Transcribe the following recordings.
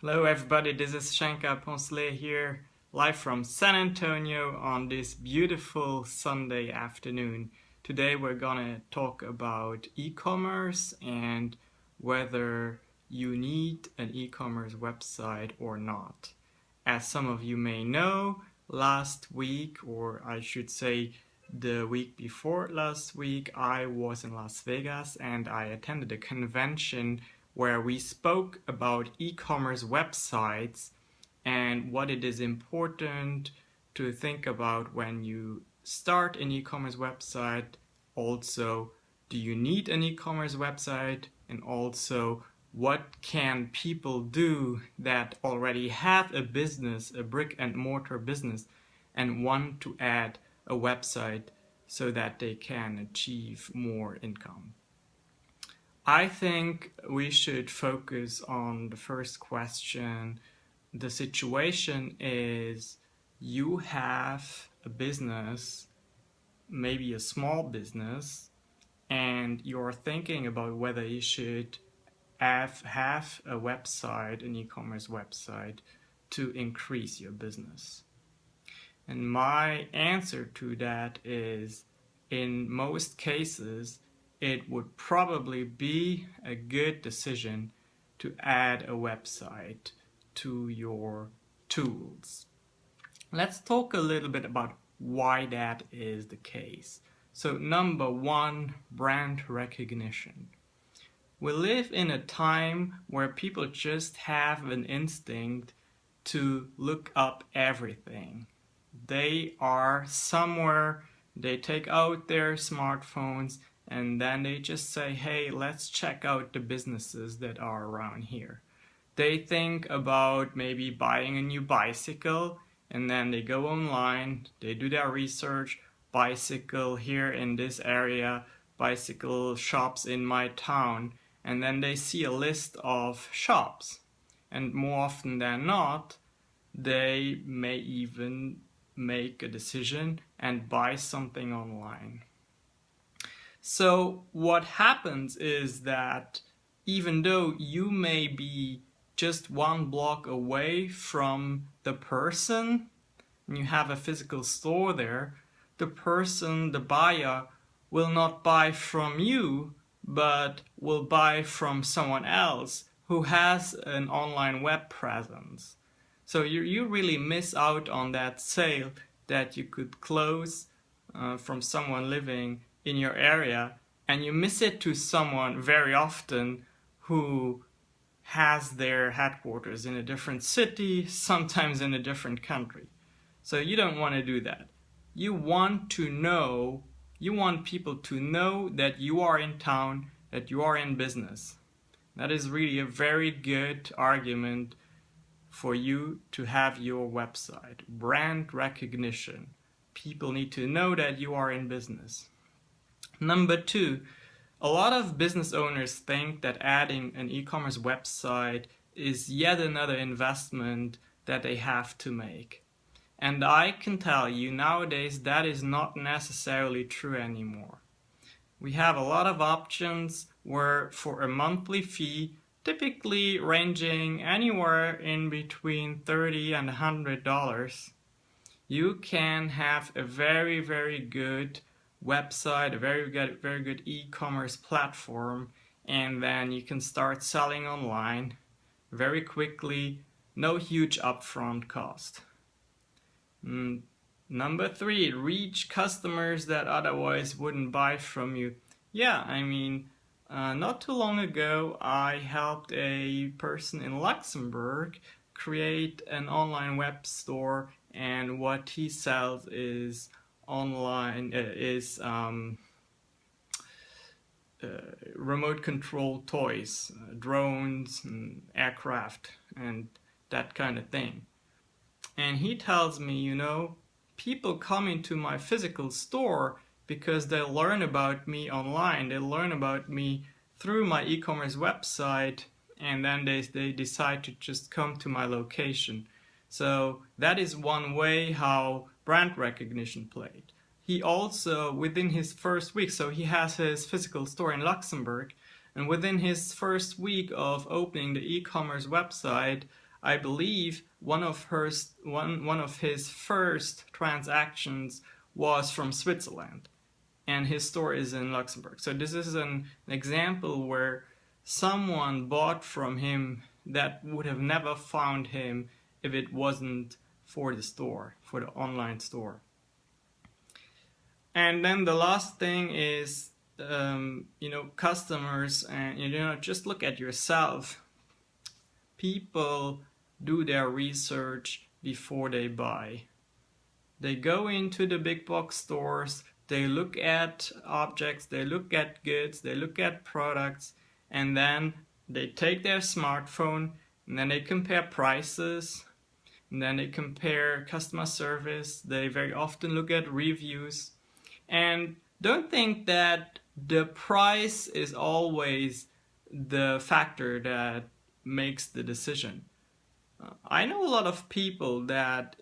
Hello everybody, this is Shankar Poncelet here, live from San Antonio on this beautiful Sunday afternoon. Today we're gonna talk about e-commerce and whether you need an e-commerce website or not. As some of you may know, last week, or I should say the week before last week, I was in Las Vegas and I attended a convention where we spoke about e-commerce websites and what it is important to think about when you start an e-commerce website. Also, do you need an e-commerce website? And also, what can people do that already have a business, a brick and mortar business, and want to add a website so that they can achieve more income? I think we should focus on the first question. The situation is you have a business, maybe a small business, and you're thinking about whether you should have a website, an e-commerce website, to increase your business. And my answer to that is, in most cases, it would probably be a good decision to add a website to your tools. Let's talk a little bit about why that is the case. So number one, brand recognition. We live in a time where people just have an instinct to look up everything. They are somewhere, they take out their smartphones, and then they just say, hey, let's check out the businesses that are around here. They think about maybe buying a new bicycle, and then they go online, they do their research, bicycle here in this area, bicycle shops in my town, and then they see a list of shops. And more often than not, they may even make a decision and buy something online. So what happens is that even though you may be just one block away from the person, and you have a physical store there, the person, the buyer, will not buy from you, but will buy from someone else who has an online web presence. So you really miss out on that sale that you could close from someone living in your area, and you miss it to someone very often who has their headquarters in a different city, sometimes in a different country. So you don't want to do that. You want people to know that you are in town, that you are in business. That is really a very good argument for you to have your website. Brand recognition. People need to know that you are in business. Number two, a lot of business owners think that adding an e-commerce website is yet another investment that they have to make. And I can tell you nowadays that is not necessarily true anymore. We have a lot of options where for a monthly fee, typically ranging anywhere in between $30 and $100, you can have a very, very good website, a very good e-commerce platform, and then you can start selling online very quickly, no huge upfront cost. Number three, reach customers that otherwise wouldn't buy from you. Yeah, I mean, not too long ago I helped a person in Luxembourg create an online web store, and what he sells is online remote control toys, drones, and aircraft, and that kind of thing. And he tells me, people come into my physical store because they learn about me online, they learn about me through my e-commerce website, and then they decide to just come to my location. So that is one way how brand recognition played. He also, within his first week, so he has his physical store in Luxembourg, and within his first week of opening the e-commerce website, I believe one of his first transactions was from Switzerland, and his store is in Luxembourg. So this is an example where someone bought from him that would have never found him if it wasn't for the store, for the online store. And then the last thing is, customers, and just look at yourself. People do their research before they buy. They go into the big box stores, they look at objects, they look at goods, they look at products, and then they take their smartphone and then they compare prices, and then they compare customer service. They very often look at reviews. And don't think that the price is always the factor that makes the decision. I know a lot of people that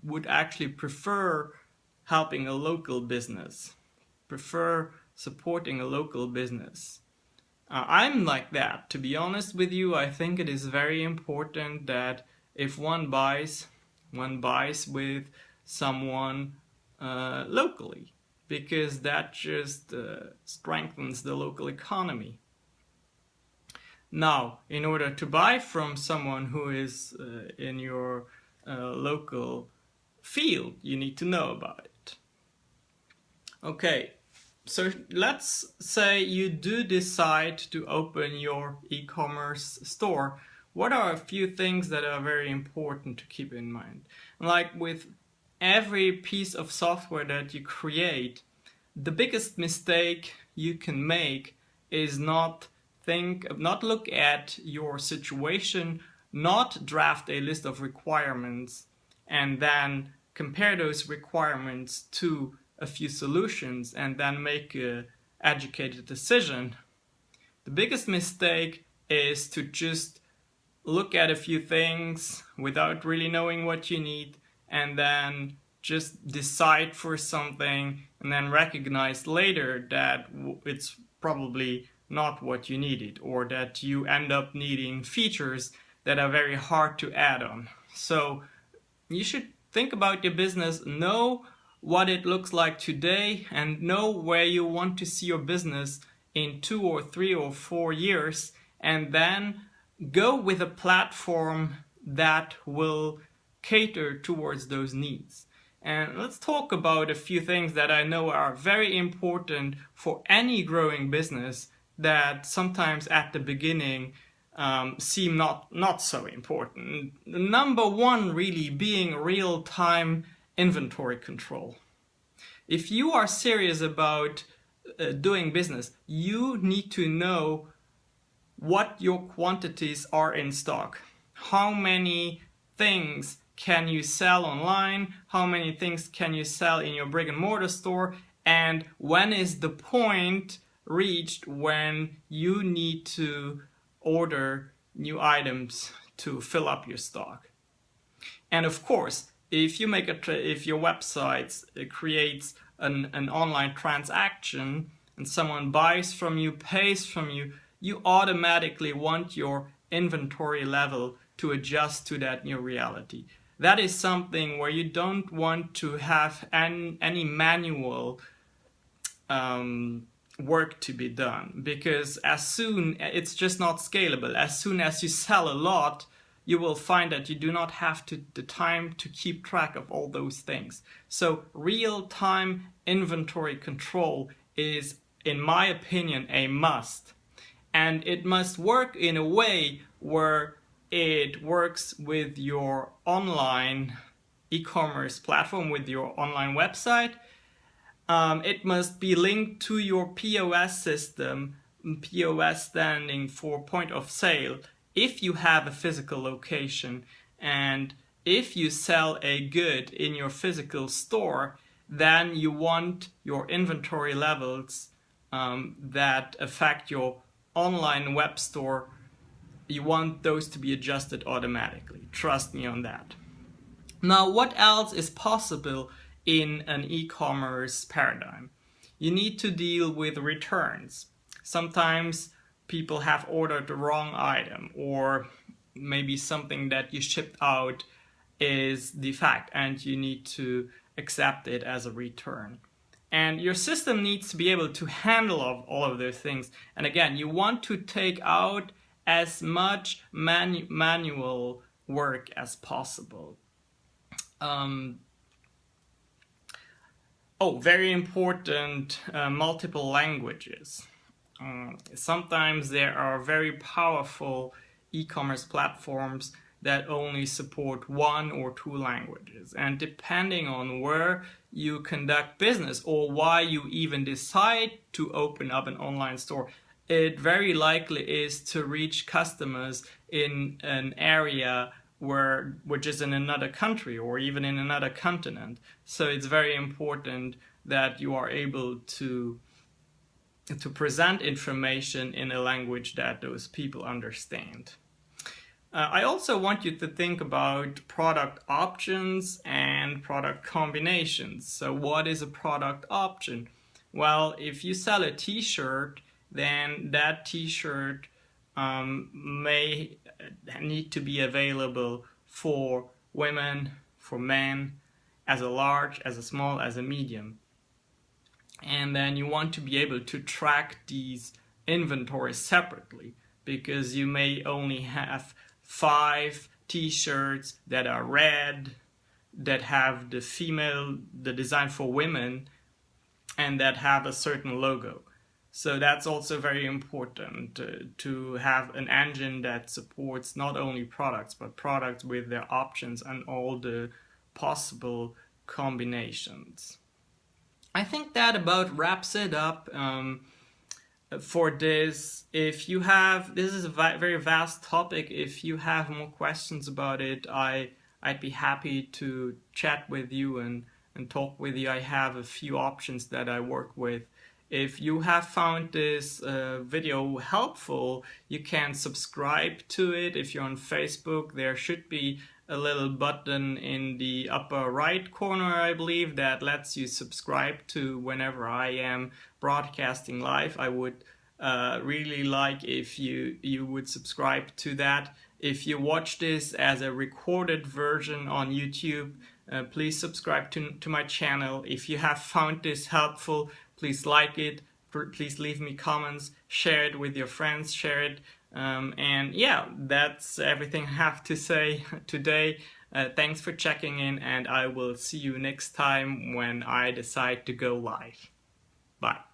would actually prefer helping a local business, prefer supporting a local business. I'm like that. To be honest with you, I think it is very important that if one buys with someone locally, because that just strengthens the local economy. Now, in order to buy from someone who is in your local field, you need to know about it. Okay, so let's say you do decide to open your e-commerce store. What are a few things that are very important to keep in mind? Like with every piece of software that you create, the biggest mistake you can make is not look at your situation, not draft a list of requirements and then compare those requirements to a few solutions and then make an educated decision. The biggest mistake is to just look at a few things without really knowing what you need and then just decide for something and then recognize later that it's probably not what you needed, or that you end up needing features that are very hard to add on. So you should think about your business, know what it looks like today, and know where you want to see your business in 2 or 3 or 4 years, and then go with a platform that will cater towards those needs. And let's talk about a few things that I know are very important for any growing business that sometimes at the beginning seem not so important. Number one really being real-time inventory control. If you are serious about doing business, you need to know what your quantities are in stock. How many things can you sell online? How many things can you sell in your brick and mortar store? And when is the point reached when you need to order new items to fill up your stock? And of course, if you make if your website creates an online transaction and someone buys from you, pays from you, you automatically want your inventory level to adjust to that new reality. That is something where you don't want to have any manual work to be done, because it's just not scalable. As soon as you sell a lot, you will find that you do not have the time to keep track of all those things. So real-time inventory control is, in my opinion, a must. And it must work in a way where it works with your online e-commerce platform, with your online website. It must be linked to your POS system, POS standing for point of sale, if you have a physical location. And if you sell a good in your physical store, then you want your inventory levels that affect your online web store, you want those to be adjusted automatically. Trust me on that. Now, what else is possible in an e-commerce paradigm? You need to deal with returns. Sometimes people have ordered the wrong item, or maybe something that you shipped out is defect and you need to accept it as a return. And your system needs to be able to handle all of those things. And again, you want to take out as much manual work as possible. Very important, multiple languages. Sometimes there are very powerful e-commerce platforms that only support 1 or 2 languages. And depending on where you conduct business or why you even decide to open up an online store, it very likely is to reach customers in an area which is in another country or even in another continent. So it's very important that you are able to present information in a language that those people understand. I also want you to think about product options and product combinations. So what is a product option? Well, if you sell a t-shirt, then that t-shirt may need to be available for women, for men, as a large, as a small, as a medium. And then you want to be able to track these inventories separately, because you may only have 5 t-shirts that are red, that have the design for women, and that have a certain logo. So that's also very important to have an engine that supports not only products, but products with their options and all the possible combinations. I think that about wraps it up for this. If you have, this is a very vast topic. If you have more questions about it, I'd be happy to chat with you and talk with you. I have a few options that I work with. If you have found this video helpful, you can subscribe to it. If you're on Facebook, there should be a little button in the upper right corner, I believe, that lets you subscribe to whenever I am broadcasting live. I would really like if you would subscribe to that. If you watch this as a recorded version on YouTube, please subscribe to my channel. If you have found this helpful, please like it, please leave me comments, share it with your friends, share it. And yeah, that's everything I have to say today. Thanks for checking in, and I will see you next time when I decide to go live. Bye.